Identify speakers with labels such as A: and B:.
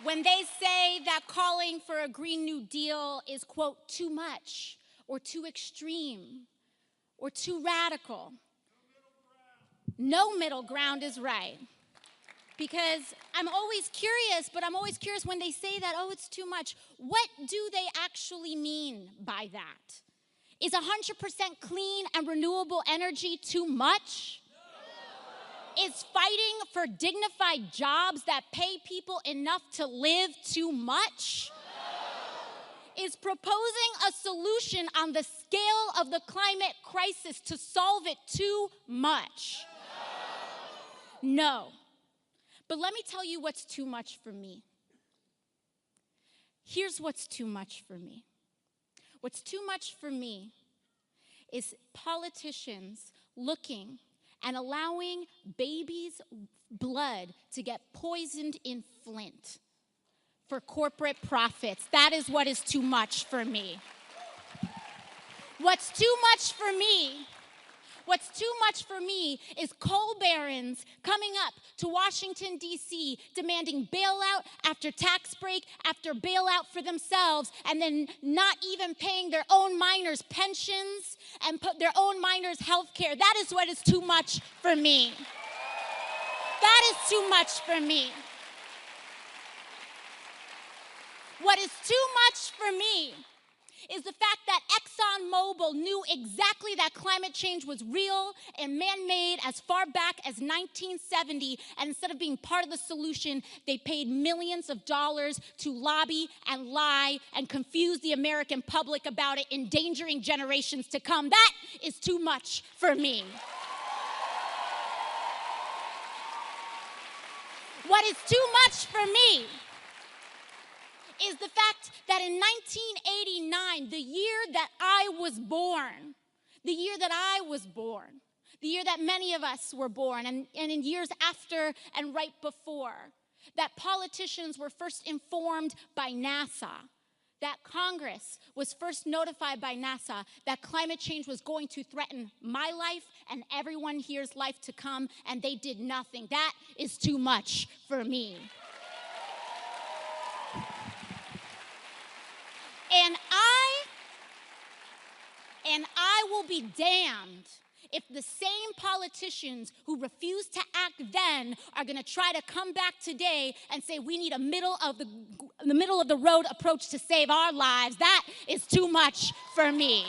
A: when they say that calling for a Green New Deal is, quote, too much or too extreme or too radical. No middle ground is right. Because I'm always curious, but I'm always curious when they say that, oh, it's too much. What do they actually mean by that? Is 100% clean and renewable energy too much? No. Is fighting for dignified jobs that pay people enough to live too much? No. Is proposing a solution on the scale of the climate crisis to solve it too much? No. No. But let me tell you what's too much for me. Here's what's too much for me. What's too much for me is politicians looking and allowing babies' blood to get poisoned in Flint for corporate profits. That is what is too much for me. What's too much for me is coal barons coming up to Washington, D.C., demanding bailout after tax break after bailout for themselves, and then not even paying their own miners' pensions and their own miners' health care. That is what is too much for me. That is too much for me. What is too much for me is the fact that ExxonMobil knew exactly that climate change was real and man-made as far back as 1970, and instead of being part of the solution, they paid millions of dollars to lobby and lie and confuse the American public about it, endangering generations to come. That is too much for me. What is too much for me is the fact that in 1989, the year that I was born, the year that many of us were born, and in years after and right before, that politicians were first informed by NASA, that Congress was first notified by NASA that climate change was going to threaten my life and everyone here's life to come, and they did nothing. That is too much for me. And I will be damned if the same politicians who refused to act then are going to try to come back today and say we need a middle of the road approach to save our lives. That is too much for me.